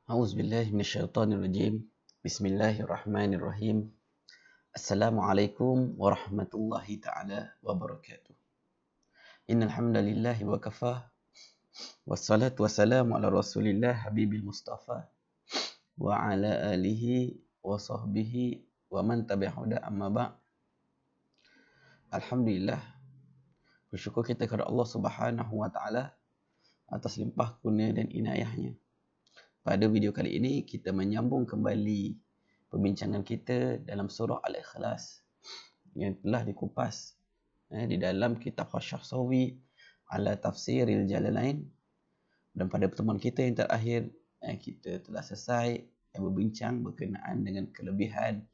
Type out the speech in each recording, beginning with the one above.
A'udzubillahi minasyaitonirrajim. Bismillahirrahmanirrahim. Assalamualaikum warahmatullahi taala wabarakatuh. Innal hamdalillahi wa kafah. Wassalatu wassalamu ala Rasulillah habibil mustafa wa ala alihi wa sahbihi wa man tabi'ahu da amma ba'. Alhamdulillah, bersyukur kita kepada Allah Subhanahu wa taala atas limpah kurnia dan inayahnya. Pada video kali ini kita menyambung kembali perbincangan kita dalam surah Al-Ikhlas yang telah dikupas di dalam kitab Asy-Syahsawi ala Tafsiril Jalalain. Dan pada pertemuan kita yang terakhir kita telah selesai berbincang berkenaan dengan kelebihan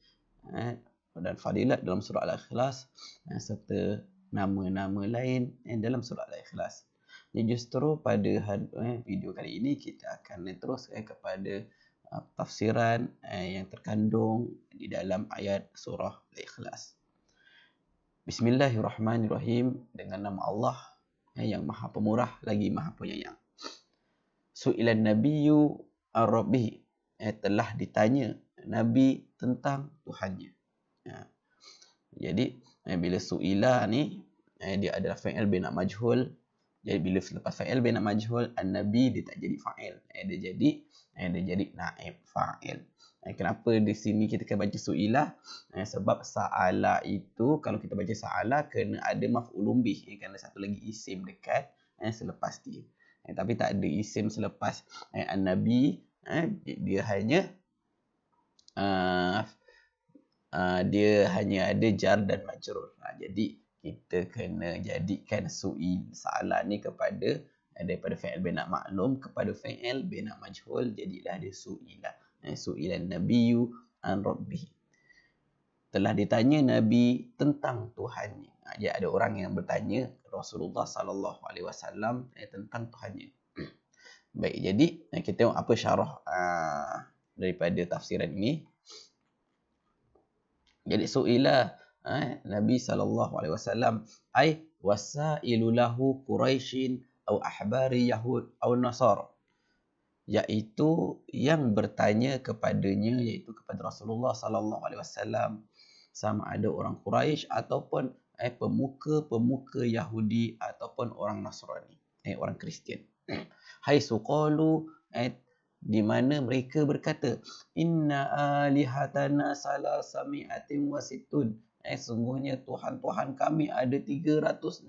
dan fadilat dalam surah Al-Ikhlas serta nama-nama lain dalam surah Al-Ikhlas. Jadi justru pada video kali ini kita akan terus kepada tafsiran yang terkandung di dalam ayat surah Al-Ikhlas. Bismillahirrahmanirrahim, dengan nama Allah yang Maha Pemurah lagi Maha Penyayang. Su'ilan nabiyyu ar-rabbihi, telah ditanya Nabi tentang Tuhannya. Jadi bila su'ila ni dia adalah fa'il bina majhul. Jadi bila selepas fa'il bina majhul, an-nabi dia tak jadi fa'il. Dia jadi naib fa'il. Kenapa di sini kita akan baca su'ilah? Sebab sa'ala itu, kalau kita baca sa'ala, kena ada maf'ulun bih. Kerana satu lagi isim dekat selepas dia. Tapi tak ada isim selepas an-nabi. Dia hanya ada jar dan majrur. Jadi kita kena jadikan su'il sa'ala ni kepada daripada fa'il bina maklum kepada fa'il bina majhul, jadilah dia su'ilah. Su'ilan nabiyyu an rabbih. Telah ditanya Nabi tentang Tuhannya. Jadi ada orang yang bertanya Rasulullah sallallahu alaihi wasallam tentang Tuhannya. Baik, jadi kita tengok apa syarah daripada tafsiran ini. Jadi su'ilah Nabi sallallahu alaihi wasallam ai wasailu lahu Quraisyin atau ahbari Yahud atau Nasara, iaitu yang bertanya kepadanya, iaitu kepada Rasulullah sallallahu alaihi wasallam, sama ada orang Quraisy ataupun pemuka-pemuka Yahudi ataupun orang Nasrani, orang Kristian. Haitsu qalu, di mana mereka berkata, inna alihatana salasami'atin wa sittun, sungguhnya Tuhan-Tuhan kami ada 360.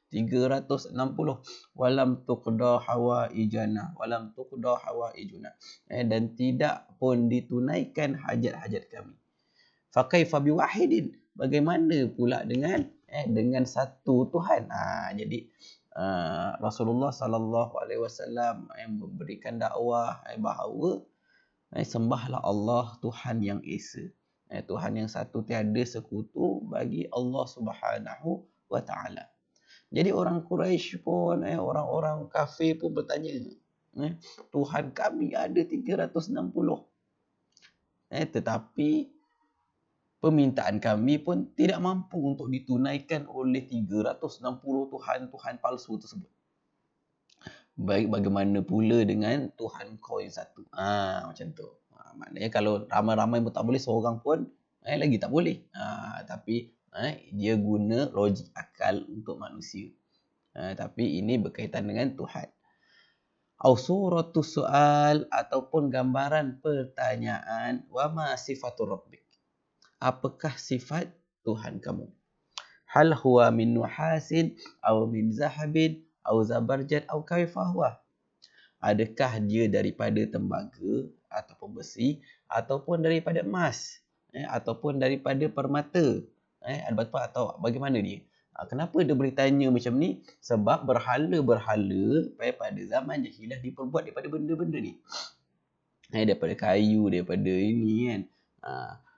360. Walam tuqda hawaijana, dan tidak pun ditunaikan hajat-hajat kami. Fakaifa biwahidin, bagaimana pula dengan satu Tuhan. Jadi Rasulullah sallallahu alaihi wasallam yang memberikan dakwah bahawa sembahlah Allah Tuhan yang esa. Tuhan yang satu, tiada sekutu bagi Allah Subhanahu wa taala. Jadi orang Quraisy pun, orang-orang kafir pun bertanya, Tuhan kami ada 360. Tetapi permintaan kami pun tidak mampu untuk ditunaikan oleh 360 Tuhan-Tuhan palsu tersebut. Baik, bagaimana pula dengan Tuhan kau yang satu? Macam tu. Maknanya kalau ramai-ramai pun tak boleh, seorang pun lagi tak boleh. Tapi dia guna logik akal untuk manusia. Tapi ini berkaitan dengan Tuhan. Au suratus soal, ataupun gambaran pertanyaan, wa ma sifatur rabbik, apakah sifat Tuhan kamu? Hal huwa min nuhasin aw min zahabin aw zabarjad aw kaifa huwa, adakah dia daripada tembaga ataupun besi, ataupun daripada emas, ataupun daripada permata, al-batpa, atau bagaimana dia? Kenapa dia boleh tanya macam ni? Sebab berhala-berhala pada zaman jahilah diperbuat daripada benda-benda ni. Daripada kayu, daripada ini kan.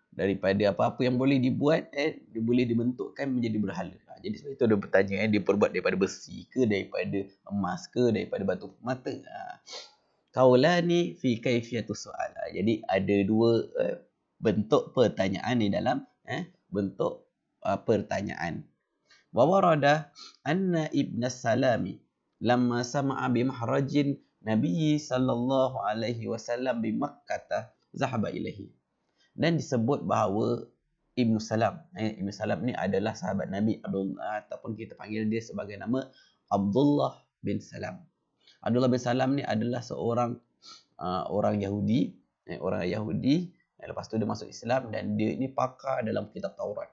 Daripada apa-apa yang boleh dibuat, dia boleh dibentukkan menjadi berhala. Jadi sebab itu dia bertanya, diperbuat daripada besi ke, daripada emas ke, daripada batu permata. Qaulani fi kaifiyatus soal. Jadi ada dua bentuk pertanyaan di dalam bentuk pertanyaan. Wa warada anna ibn salami lamma sama'a bi mahrajin Nabi sallallahu alaihi wasallam bi Makkah zahaba ilaihi. Dan disebut bahawa Ibnu Salam, Ibnu Salam ni adalah sahabat Nabi Abdullah, ataupun kita panggil dia sebagai nama Abdullah bin Salam. Abdullah bin Salam ni adalah seorang orang Yahudi, lepas tu dia masuk Islam dan dia ni pakar dalam kitab Taurat.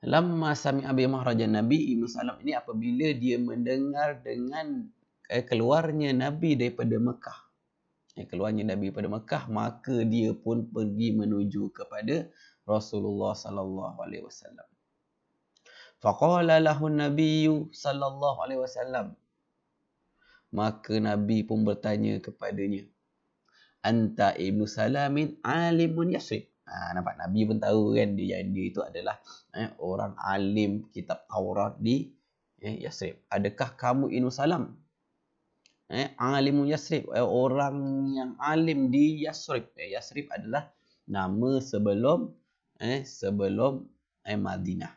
Lamma sami'a bi mahrajan Nabi, Ibnu Salam ini apabila dia mendengar dengan keluarnya Nabi daripada Mekah. Keluarnya Nabi daripada Mekah, maka dia pun pergi menuju kepada Rasulullah sallallahu alaihi wasallam. Faqala lahu an-nabiy sallallahu alaihi wasallam. Maka Nabi pun bertanya kepadanya, anta Ibnu Salamin alimun Yasrib. Nampak Nabi pun tahu kan dia itu adalah orang alim kitab Taurat di Yasrib. Adakah kamu Ibnu Salam? Alimun Yasrib, orang yang alim di Yasrib. Yasrib adalah nama sebelum Madinah.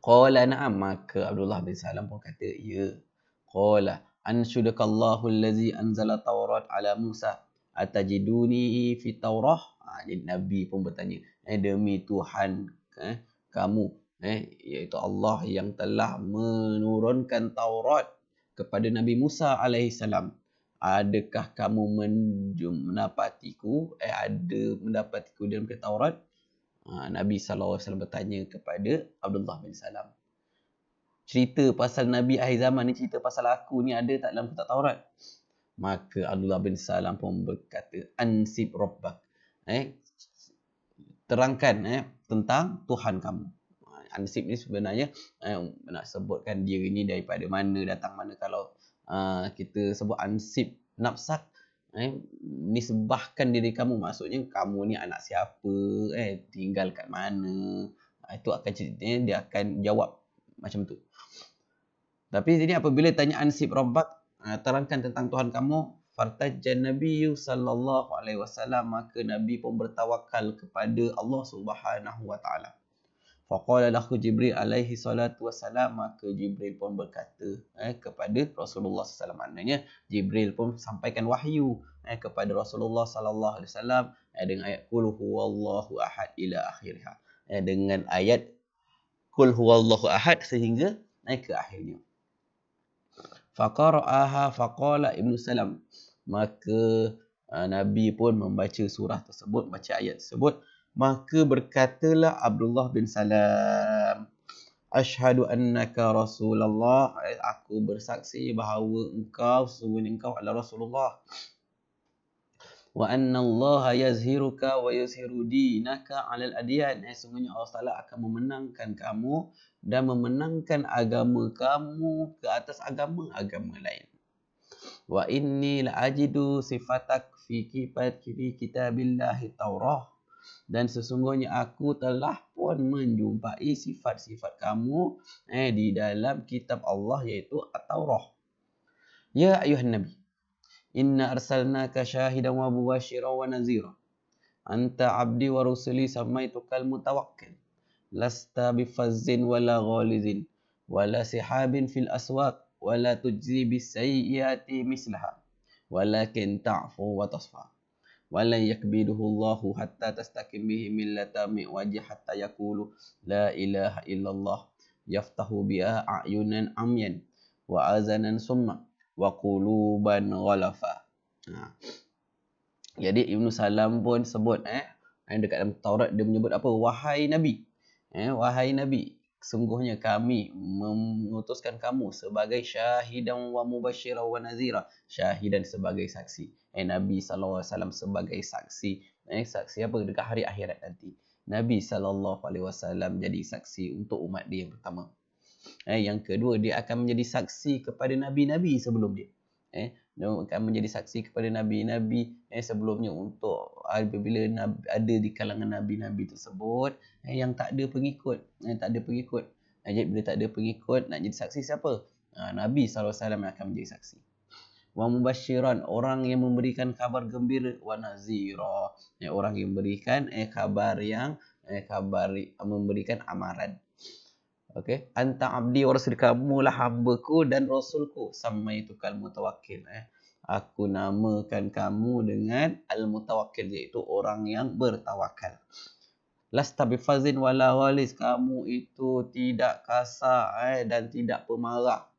Qala na'am, maka Abdullah bin Salam pun kata ya. Qala ansyudakallahu allazi anzala Taurat ala Musa atajiduni fi Taurah. Jadi Nabi pun bertanya, demi Tuhan kamu, iaitu Allah yang telah menurunkan Taurat kepada Nabi Musa alaihissalam, adakah kamu mendapatiku dalam kitab Taurat? Nabi SAW bertanya kepada Abdullah bin Salam, cerita pasal Nabi akhir zaman ni, cerita pasal aku ni ada tak dalam kitab Taurat? Maka Abdullah bin Salam pun berkata, ansib rabbak, terangkan tentang Tuhan kamu. Ansib ni sebenarnya nak sebutkan dia ni daripada mana, datang mana. Kalau kita sebut ansib nafsak, nisbahkan diri kamu, maksudnya kamu ni anak siapa, tinggal kat mana. Itu akan ceritanya dia akan jawab macam tu. Tapi ini apabila tanya ansib rabbak, terangkan tentang Tuhan kamu, fartajjan Nabi sallallahu alaihi wasallam, maka Nabi pun bertawakal kepada Allah Subhanahu wa taala. Faqala lahu Jibril alaihi salatu wassalam, maka Jibril pun berkata kepada Rasulullah sallallahu alaihi wasallam, maknanya Jibril pun sampaikan wahyu kepada Rasulullah sallallahu alaihi wasallam dengan ayat qul huwallahu ahad ila akhirha, dengan ayat qul huwallahu ahad sehingga ke akhirnya. Faqara'aha faqala Ibnu Salam, maka Nabi pun membaca surah tersebut, baca ayat tersebut. Maka berkatalah Abdullah bin Salam, asyhadu annaka Rasulullah, aku bersaksi bahawa sesungguhnya engkau adalah Rasulullah. Wa anna Allah yazhiruka wa yazhiru dinaka 'alal adyan, sesungguhnya Allah Taala akan memenangkan kamu dan memenangkan agama kamu ke atas agama-agama lain. Wa inni la ajidu sifatak fi kitabillahi Taurah, dan sesungguhnya aku telah pun menjumpai sifat-sifat kamu di dalam kitab Allah, iaitu At-Taurah. Ya ayuhan Nabi, inna arsalnaka syahidan wa mubashiran wa nazira. Anta abdi wa rusuli samaitukal mutawakkil. Lasta bifazzin wala ghalizin wala sihabin fil aswaq wala tujzi bisayyiati mislaha walakin ta'fu wa tasfa. Walan yakbiduhu Allahu hatta tastaqim bihi millata min wajh hatta yaqulu la ilaha illallah yaftahu biha a'yunan amyan wa azanan summa wa quluban ghalafa. Jadi Ibnu Salam pun sebut dekat dalam Taurat dia menyebut apa? Wahai Nabi, wahai Nabi, sesungguhnya kami mengutuskan kamu sebagai syahidan wa mubasyiran wa nazira, syahidan sebagai saksi. Nabi SAW sebagai saksi. Saksi apa? Dekat hari akhirat nanti. Nabi SAW jadi saksi untuk umat dia yang pertama. Yang kedua, dia akan menjadi saksi kepada Nabi-Nabi sebelum dia. Dia akan menjadi saksi kepada Nabi-Nabi sebelumnya, untuk apabila ada di kalangan Nabi-Nabi tersebut yang tak ada pengikut. Jadi bila tak ada pengikut, nak jadi saksi siapa? Nabi SAW yang akan menjadi saksi. Wa mubasyiran, orang yang memberikan kabar gembira. Wa nazira, orang yang memberikan kabar memberikan amaran. Okey, anta abdi wa rasul, kamulah hamba-Ku dan rasulku. Samaitukal mutawakkil. Aku namakan kamu dengan al-mutawakkil, iaitu orang yang bertawakal. Lasta bifazin wala walis, kamu itu tidak kasar dan tidak pemarah.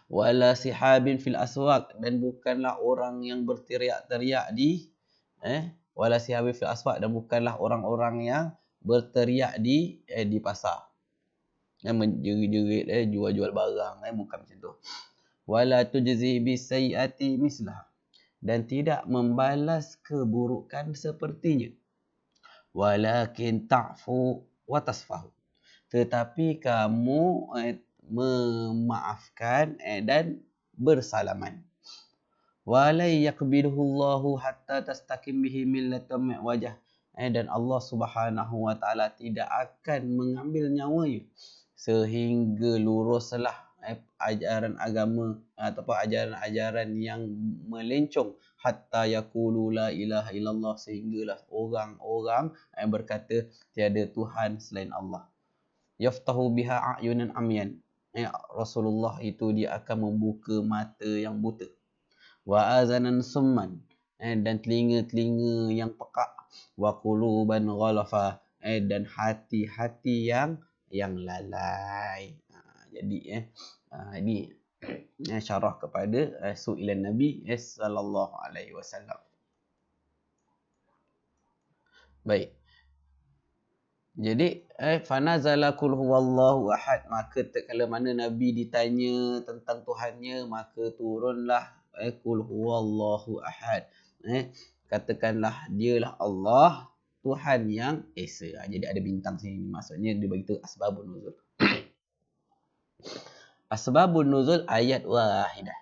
Wala sihabin fil aswaq, dan bukanlah orang yang berteriak-teriak di wala sihabin fil aswaq, dan bukanlah orang-orang yang berteriak di pasar. Menjerit-jerit jual-jual barang, bukan macam tu. Wala tujzi bisayiati mislah, dan tidak membalas keburukan sepertinya. Walakin ta'fu wa tasfahu, tetapi kamu memaafkan dan bersalaman. Wala yaqbiduhu Allahu hatta tastaqim bihi millatum wajah, dan Allah Subhanahu wa taala tidak akan mengambil nyawanya sehingga luruslah ajaran agama ataupun ajaran-ajaran yang melencong, hatta yaqulu la ilaha illallah, sehinggalah orang-orang berkata tiada Tuhan selain Allah. Yaftahu biha a'yunan amyan, Rasulullah itu dia akan membuka mata yang buta. Wa azanan summan, dan telinga-telinga yang pekak. Wa quluban ghalafa, dan hati-hati yang lalai. Jadi ini syarah kepada su'ilan Nabi sallallahu alaihi wasallam. Baik. Jadi fanazala qul huwallahu ahad, maka tatkala mana Nabi ditanya tentang Tuhannya, maka turunlah qul huwallahu ahad. Katakanlah dialah Allah, Tuhan yang esa. Jadi ada bintang sini, maksudnya dia bagi tahu asbabun nuzul. Asbabun nuzul ayat wahidah.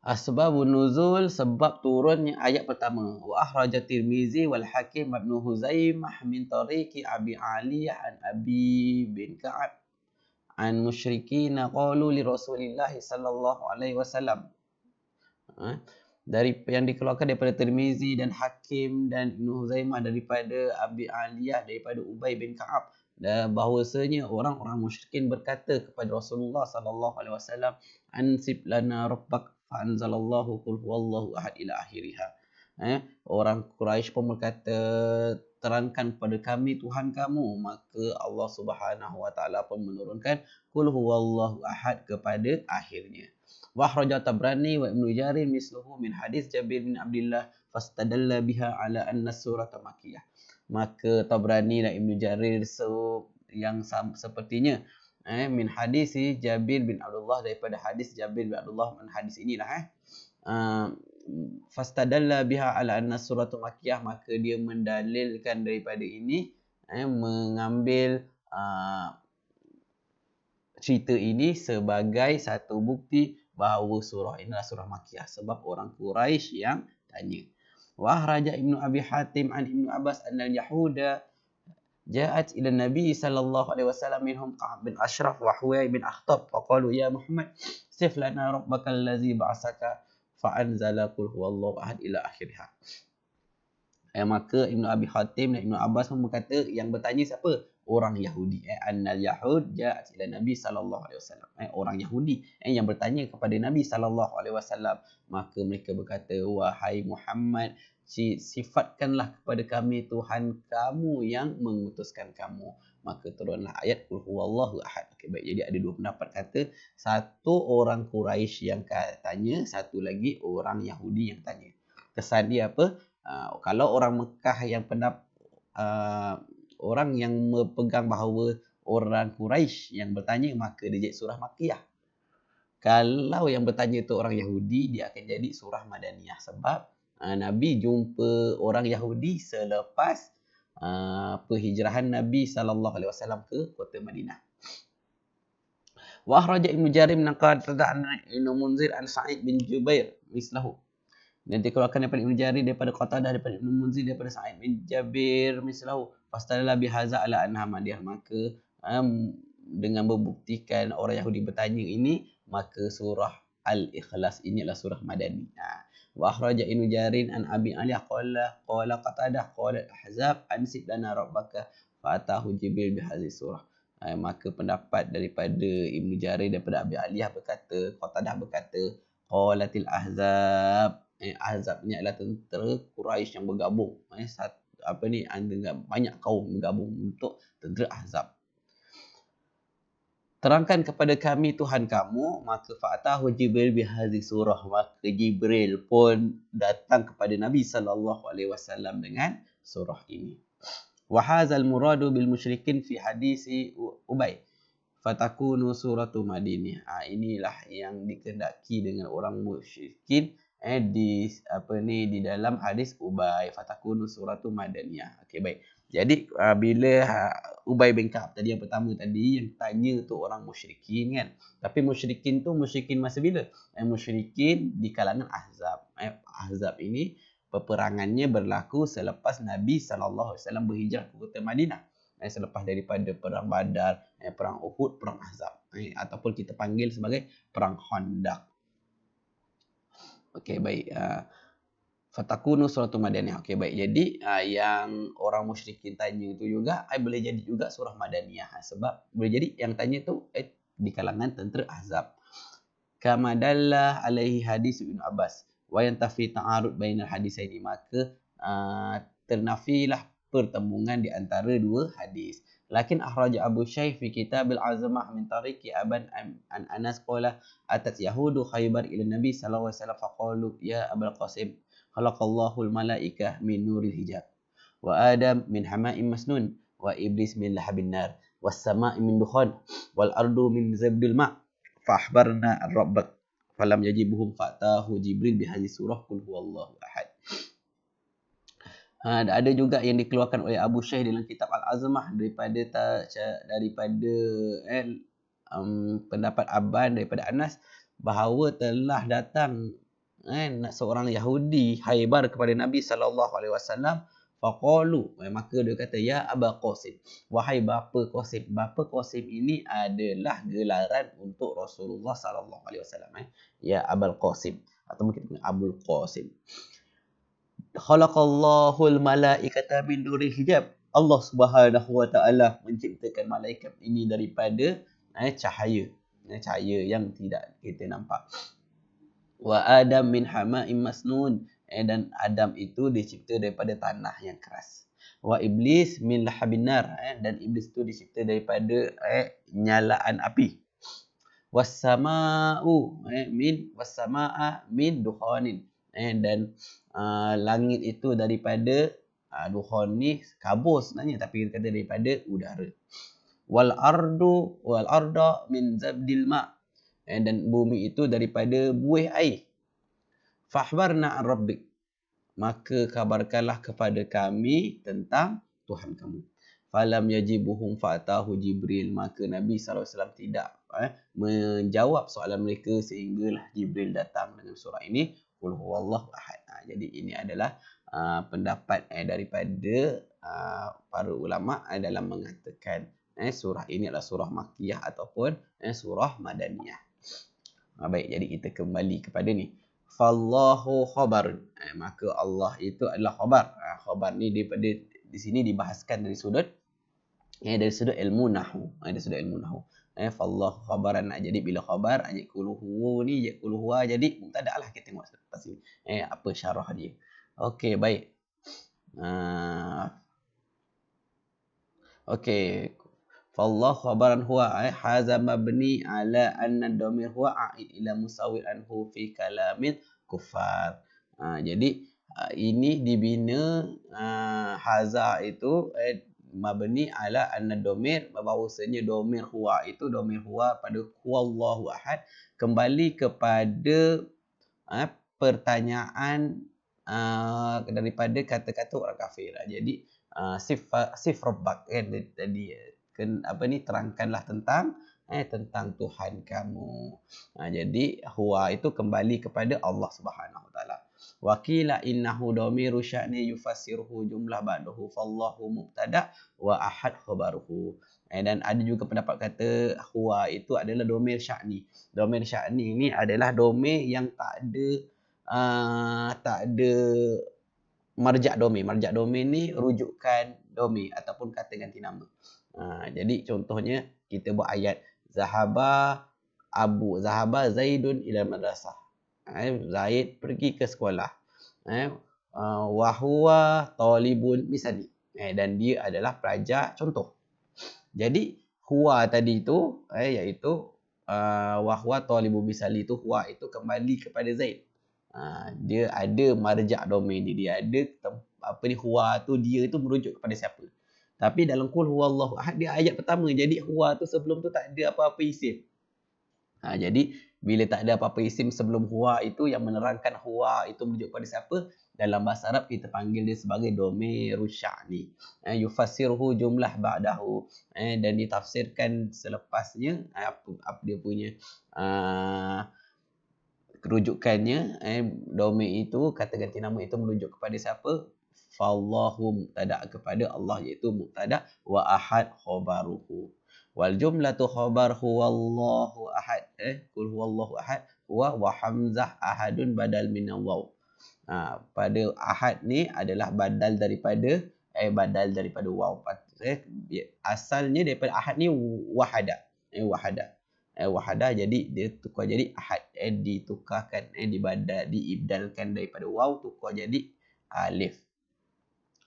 Asbabun nuzul, sebab turunnya ayat pertama. Wa akhrajat Tirmizi wal Hakim ibn Huzaimah min tariqi Abi Aliyah an Abi bin Ka'ab an musyrikin qalu li Rasulillah sallallahu alaihi wasallam. Dari yang dikeluarkan daripada Tirmizi dan Hakim dan Ibn Huzaimah daripada Abi Aliyah daripada Ubay bin Ka'ab, dan bahawasanya orang-orang musyrikin berkata kepada Rasulullah sallallahu alaihi wasallam, ansib lana rabbak fa anzalallahu qul huwallahu ahad ila akhiriha. Orang Quraisy pun berkata, terangkan kepada kami Tuhan kamu, maka Allah Subhanahu wa taala pun menurunkan qul huwallahu ahad kepada akhirnya. Wa akhraja Tabrani wa Ibnu Jarir misluhu min hadis Jabir bin Abdullah fastadalla biha ala anna surata makkiyah. Maka Tabrani dan Ibnu Jarir yang sepertinya min hadis Jabir bin Abdullah, daripada hadis Jabir bin Abdullah, hadis inilah fastadalla biha ala anna suratu makkiyah, maka dia mendalilkan daripada ini, mengambil cerita ini sebagai satu bukti bahawa surah ini adalah surah makkiyah, sebab orang Quraisy yang tanya. Wa akhraja Ibnu Abi Hatim an Ibnu Abbas anna al-yahuda ja'at ila Nabi sallallahu alaihi wasallam minhum Ka'ab bin Ashraf wa Huwai bin Akhtab faqalu ya Muhammad sif lana rabbaka allazi ba'asaka fa anzala qul huwallahu ahad ila akhirha. Maka Ibnu Abi Hatim dan Ibnu Abbas pun berkata, yang bertanya siapa? Orang Yahudi. Annal Yahud ja'at ila Nabi sallallahu alaihi wasallam. Orang Yahudi yang bertanya kepada Nabi sallallahu alaihi wasallam, maka mereka berkata, wahai Muhammad, sifatkanlah kepada kami Tuhan kamu yang mengutuskan kamu. Maka turunlah ayat qul huwallahu ahad. Okey, baik. Jadi ada dua pendapat kata, satu orang Quraisy yang tanya, satu lagi orang Yahudi yang tanya. Kesan dia apa? Kalau orang Mekah yang orang yang memegang bahawa orang Quraisy yang bertanya, maka dia jadi surah Makkiyah. Kalau yang bertanya itu orang Yahudi, dia akan jadi surah Madaniyah, sebab Nabi jumpa orang Yahudi selepas perhijrahan Nabi sallallahu alaihi wasallam ke kota Madinah. Wa akhraja Ibnu Jarir min Ibnu Munzir an Sa'id bin Jubair mislahu. Dan dikeluarkan daripada Ibnu Jarir, daripada Qatadah, daripada Ibnu Munzir, daripada Sa'id bin Jabir mislahu fastadalla bihaza ala anha madiyah. Maka dengan membuktikan orang Yahudi bertanya ini, maka surah Al-Ikhlas ini adalah surah Madani. Wa akhraja Ibnu Jarir an Abi Aliyah qala Qatadah qala Ahzab ansib lana rabbaka fa atahu Jibril bihazi surah. Maka pendapat daripada Ibnu Jarir daripada Abi Aliyah berkata, Qatadah berkata, qalatil ahzab. Ahzab ni adalah tentera Quraisy yang bergabung. Banyak kaum bergabung untuk tentera Ahzab. Terangkan kepada kami Tuhan kamu, maka fa'atahu Jibril bihadhi surah. Maka Jibril pun datang kepada Nabi SAW dengan surah ini. Wahazal muradu bil musyrikin fi hadisi Ubay. Fatakunu suratu Madinah. Inilah yang dikehendaki dengan orang musyrikin di dalam hadis Ubay. Fatakunu suratu Madaniyah. Okey, baik. Jadi bila Ubay bin Ka'ab tadi yang pertama tadi yang tanya tu orang musyrikin kan. Tapi musyrikin tu musyrikin masa bila? Musyrikin di kalangan Ahzab. Ahzab ini peperangannya berlaku selepas Nabi SAW berhijrah ke kota Madinah. Selepas daripada perang Badar, perang Uhud, perang Ahzab. Ataupun kita panggil sebagai perang Khandaq. Okey, baik. Fatakunu suratu Madaniyah. Okey, baik. Jadi yang orang musyrikin tanya itu juga boleh jadi juga surah Madaniyah. Sebab boleh jadi yang tanya tu di kalangan tentera Ahzab. Kama dalla alaihi hadis Ibn Abbas. Wa yantafi ta'arud bainal hadisaini. Maka ternafilah pertemuan di antara dua hadis. Lakin akhraja Abu Shaykh fi kitab al-azmah min tariqi Aban an Anas qala atat yahudu Khaybar ila Nabi sallallahu alaihi wasallam faqalu ya Abul Qasim khalaqallahu al-malaikah min nuril hijab wa Adam min hama'in masnun wa Iblis min lahabin nar was sama'i min dukhan wal ardu min zabdil ma' fa akhbarna ar-rabbak falam yajibuhum fatahu Jibril bi hadhihi surah qul huwallahu ahad. Ada juga yang dikeluarkan oleh Abu Shaykh dalam kitab Al-Azmah daripada pendapat Aban daripada Anas bahawa telah datang seorang Yahudi Khaybar kepada Nabi SAW. Faqalu, maka dia kata ya Aba Qasim, wahai bapa Qasim. Bapa Qasim ini adalah gelaran untuk Rasulullah SAW. Ya Abul Qasim atau mungkin Abul Qasim. Khalaqallahul malaikata min nuril hijab. Allah Subhanahu wa taala menciptakan malaikat ini daripada cahaya yang tidak kita nampak. Wa Adam min hama'in masnun. Dan Adam itu dicipta daripada tanah yang keras. Wa Iblis min lahabin nar. Dan Iblis itu dicipta daripada nyalaan api. Was-sama'u min dukhanin. Dan langit itu daripada dukhan ni kabur sebenarnya, tapi kita kata daripada udara. Wal arda min zabdil ma'. Dan bumi itu daripada buih air. Fahbarna an rabbik. Maka kabarkanlah kepada kami tentang Tuhan kamu. Falam yajibuhum fa'atahu Jibril. Maka Nabi SAW tidak menjawab soalan mereka sehinggalah Jibril datang dengan surah ini. Qul huwallahu ahad. Jadi ini adalah pendapat daripada para ulama dalam mengatakan surah ini adalah surah Makkiyah ataupun surah Madaniyah. Baik, jadi kita kembali kepada ni. Fallahu khabar. Maka Allah itu adalah khabar. Khabar ni daripada di sini dibahaskan dari sudut ilmu nahwu. Dari sudut ilmu nahwu. Fallahu khabaran. Jadi bila khabar yaquluhu ni yaquluhu jadi mubtada lah, kita tengok lepas ni apa syarah dia. Okey, baik. Okey. Fallahu khabaran huwa hadza mabni ala anna dhamir huwa a'id ila musawwir anhu fi kalamin kuffar. Jadi ini dibina hadza itu mabni ala anna dhamir, bahawasanya dhamir huwa itu dhamir huwa pada huwallahu ahad kembali kepada pertanyaan daripada kata-kata orang kafir. Jadi sif rabbak kan tadi terangkanlah tentang Tuhan kamu. Jadi huwa itu kembali kepada Allah Subhanahu wa taala. Wa qila innahu dhamiru sya'ni yufassiruhu jumlah ba'dahu fallahu mubtada wa ahad khabaruhu. Dan ada juga pendapat kata huwa itu adalah dhamir sya'ni. Dhamir sya'ni ini adalah dhamir yang tak ada marja' dhamir. Marja' dhamir ni rujukan dhamir ataupun kata ganti nama. Jadi contohnya kita buat ayat zahaba Zaidun ila madrasah. Zaid pergi ke sekolah. Wa huwa talibun misali. Dan dia adalah pelajar contoh. Jadi huwa tadi itu iaitu wa huwa talibun misali itu huwa itu kembali kepada Zaid. Dia ada marja' domain dia ada huwa tu dia tu merujuk kepada siapa. Tapi dalam qul huwallahu ahad dia ayat pertama. Jadi huwa tu sebelum tu tak ada apa-apa isim. Jadi bila tak ada apa-apa isim sebelum huwa itu yang menerangkan huwa itu merujuk kepada siapa, dalam bahasa Arab kita panggil dia sebagai domirul sya'ni. Yufassirhu jumlah ba'dahu. Dan ditafsirkan selepasnya apa dia punya kerujukannya. Domir itu kata ganti nama itu merujuk kepada siapa? Fallahu mubtada kepada Allah iaitu mubtada wa ahad khabaruhu. Wal jumlatu khabar huwallahu ahad. Qul huwallahu ahad wa hamzah ahadun badal min waw. Pada ahad ni adalah badal daripada waw. Asalnya daripada ahad ni wahada. Wahada jadi dia tukar jadi ahad. Ditukarkan diibdalkan daripada waw tukar jadi alif.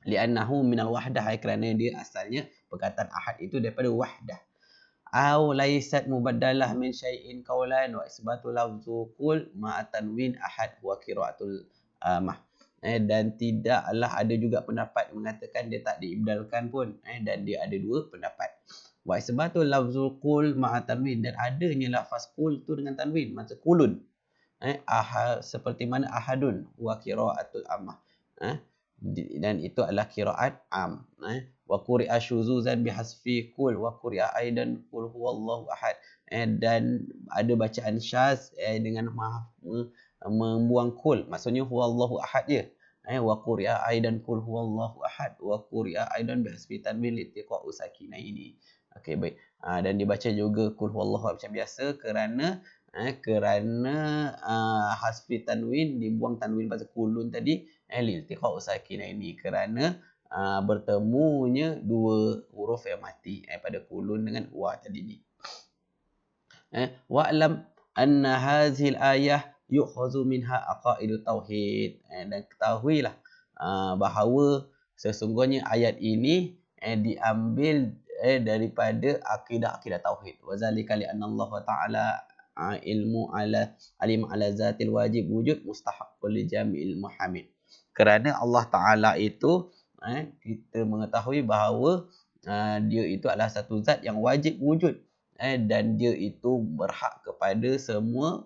Li'annahu minal wahdah kerana dia asalnya perkataan ahad itu daripada wahdah. Aw laysat mubaddalah min syai'in qawlan wa isbatu lafzu qul ma'a tanwin ahad wa qiraatul amah. Dan tidaklah ada juga pendapat mengatakan dia tak diibdalkan pun. Dan dia ada dua pendapat. Wa isbatu lafzu qul ma'a tanwin dan adanya lafaz qul tu dengan tanwin macam qulun. Seperti mana ahadun wa qiraatul amah. Dan itu adalah qiraat am. Wa quri'a syuzuzan bihasfi qul wa quri'a aidan qul huwallahu ahad. Dan ada bacaan syaz dengan membuang qul, maksudnya huwallahu ahad je. Wa quri'a aidan qul huwallahu ahad wa quri'a aidan bihasfi tanwin litiqa'u sakinaini. Okey, baik. Dan dibaca juga qul huwallahu macam biasa kerana hasfi tanwin, dibuang tanwin pada qulun tadi liltiqa'u sakinaini kerana bertemunya dua huruf yang mati pada qulun dengan wa tadi ni. Wa'lam anna hazil ayah yu'khazu minha aqaidu tauhid. Dan ketahuilah bahawa sesungguhnya ayat ini diambil daripada akidah-akidah tauhid. Wa zalika li anna Allah Ta'ala alim ala zatil wajib wujud mustahaqqul li jami'il muhamid. Kerana Allah Ta'ala itu kita mengetahui bahawa dia itu adalah satu zat yang wajib wujud dan dia itu berhak kepada semua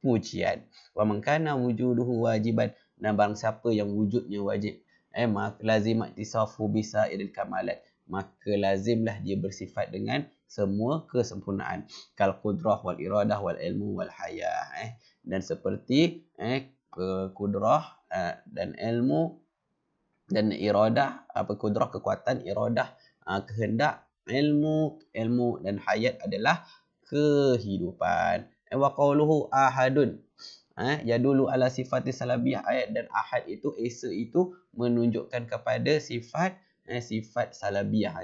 pujian. Wa man kana wujuduhu wajiban, dan barang siapa yang wujudnya wajib maka lazim ittisafu bisairil kamalat, maka lazimlah dia bersifat dengan semua kesempurnaan. Kal qudrah wal iradah wal ilmu wal hayah. Dan seperti kudrah dan ilmu dan iradah, kudrah kekuatan, iradah kehendak, ilmu dan hayat adalah kehidupan. Wa qawluhu ahadun yadulu ala sifati salabiyah. Ayat dan ahad itu itu menunjukkan kepada sifat salabiyah.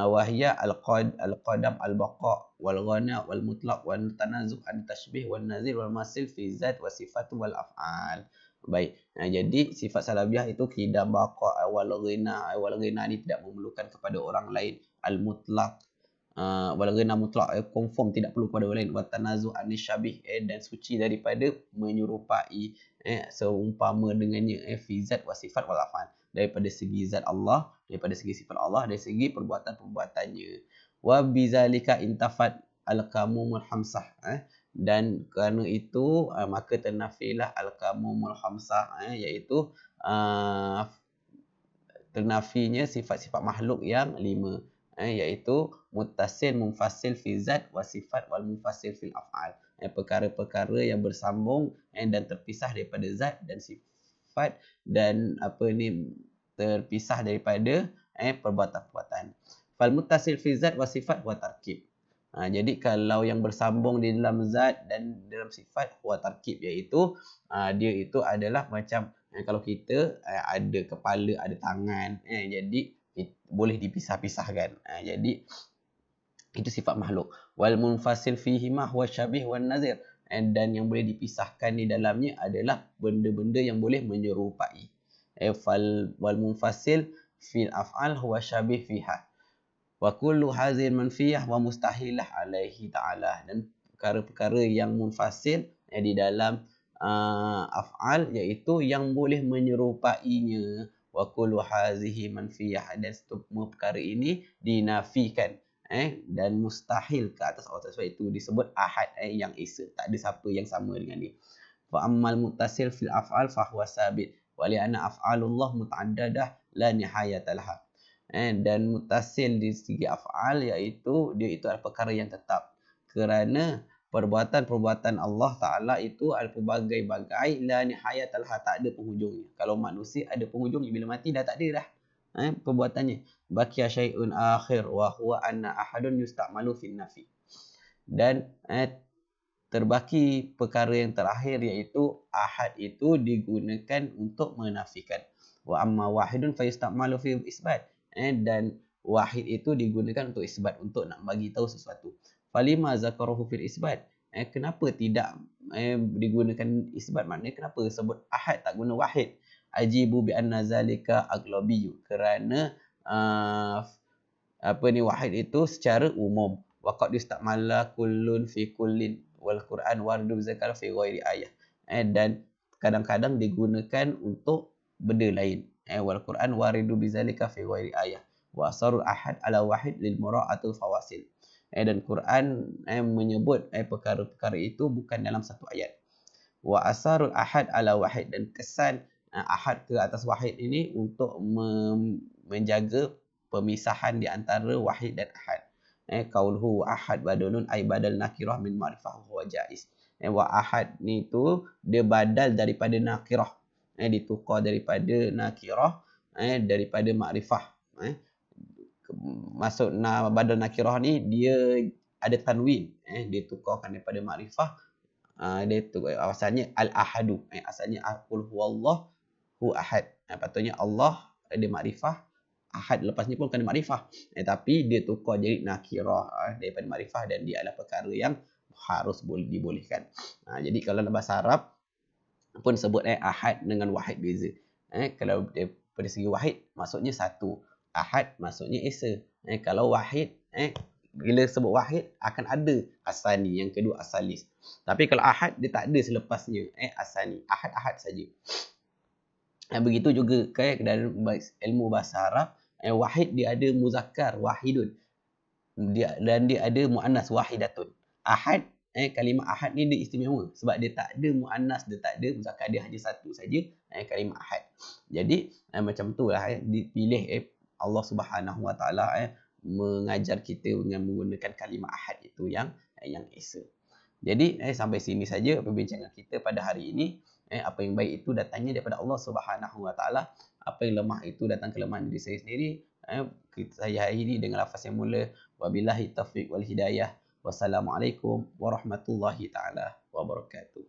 Wahya al-qadam al-baqa wal ghana wal mutlaq wal tanazuh an tashbih wal nazir wal masil fi zat wa sifat wal af'al. Baik. Jadi sifat salabiyah itu qidam baqa wal ghina ni tidak memerlukan kepada orang lain. Al-mutlaq wal ghina mutlaq confirm tidak perlu kepada orang lain. Wa tanazuh an syabih dan suci daripada menyerupai seumpama dengannya fi zat wa sifat wal af'al, daripada segi zat Allah, daripada segi sifat Allah, dari segi perbuatan-perbuatannya. Wa bizalika intafat al-kamumul hamsah. Dan kerana itu maka ternafilah al-kamumul hamsah, iaitu ternafinya sifat-sifat makhluk yang 5, iaitu muttasil, munfasil fi zat wa sifat wal munfasil fil af'al. Perkara-perkara yang bersambung dan terpisah daripada zat dan sifat dan terpisah daripada perbuatan-perbuatan. Fal muttasil fi zat wa sifat wa tarkib. Jadi kalau yang bersambung di dalam zat dan dalam sifat wa tarkib, iaitu dia itu adalah macam kalau kita ada kepala, ada tangan, jadi boleh dipisah-pisahkan. Jadi itu sifat makhluk. Wal munfasil fihi ma huwa syabih wan nazir. Dan yang boleh dipisahkan di dalamnya adalah benda-benda yang boleh menyerupai. Wal munfasil fil af'al huwa syabih fiha. Wa kullu hazin manfiyah wa mustahilah alaihi ta'ala. Dan perkara-perkara yang munfasil di dalam af'al iaitu yang boleh menyerupainya. Wa kullu hazihi manfiyah. Dan semua perkara ini dinafikan. Dan mustahil ke atas Allah. Sebab itu disebut ahad yang esa. Tak ada siapa yang sama dengan dia. Fa ammal muttasil fil af'al fa huwa sabit. Wa li anna af'alullah muta'addadah la nihayata laha. Dan muttasil di segi af'al iaitu dia itu adalah perkara yang tetap. Kerana perbuatan-perbuatan Allah Ta'ala itu ada pelbagai-bagai la nihayata laha, tak ada penghujungnya. Kalau manusia ada penghujungnya, bila mati dah tak ada dah perbuatannya. Baqiya syai'un akhir wa huwa anna ahadun yusta'malu fin nafi. Dan terbaki perkara yang terakhir iaitu ahad itu digunakan untuk menafikan. Wa amma wahidun fa yusta'malu fi isbat. Dan wahid itu digunakan untuk isbat, untuk nak bagi tahu sesuatu. Falima zakarahu fil isbat. Kenapa tidak digunakan isbat? Maknanya kenapa sebut ahad tak guna wahid? Ajibu bi anna zalika aglabiyu. Kerana wahid itu secara umum. Wa qad yustamala kullun fi kullin wal Quran wardu zakar fi ghairi ayah. Dan kadang-kadang digunakan untuk benda lain. Wal Quran waridu bizalika fi ghairi ayah. Wa asarul ahad ala wahid lil mura'atul fawasil. Dan Quran menyebut perkara-perkara itu bukan dalam satu ayat. Wa asarul ahad ala wahid, dan kesan ahad ke atas wahid ini untuk menjaga pemisahan di antara wahid dan ahad. Qauluhu ahad badalun ay badal nakirah min ma'rifah huwa jaiz. Wa ahad ni tu dia badal daripada nakirah. Ditukar daripada nakirah daripada makrifah. Maksud badal nakirah ni dia ada tanwin. Dia tukarkan daripada makrifah. Dia tu asalnya al-ahadu. Asalnya qul huwallahu ahad. Patutnya Allah ada makrifah, ahad lepas ni pun kena makrifah. Tapi dia tukar jadi nakirah daripada makrifah, dan dia adalah perkara yang harus dibolehkan. Jadi kalau dalam bahasa Arab pun sebut ahad dengan wahid beza. Kalau daripada segi wahid maksudnya satu. Ahad maksudnya esa. Kalau wahid bila sebut wahid akan ada asani, yang kedua asalis. Tapi kalau ahad dia tak ada selepasnya asani. Ahad saja. Begitu juga dalam ilmu bahasa Arab, wahid dia ada muzakkar wahidun. Dan dia ada muannas wahidatun. Ahad, kalimah ahad ni dia istimewa sebab dia tak ada muannas, dia tak ada muzakkar, dia hanya satu saja kalimah ahad. Jadi macam tu lah dipilih Allah Subhanahu Wa Taala mengajar kita dengan menggunakan kalimah ahad itu yang esa. Jadi sampai sini saja perbincangan kita pada hari ini. Apa yang baik itu datangnya daripada Allah Subhanahu Wa Taala. Apa yang lemah itu datang kelemahan diri saya sendiri. Saya akhiri dengan lafaz yang mula, wabillahi taufiq wal hidayah. Wassalamualaikum warahmatullahi taala wabarakatuh.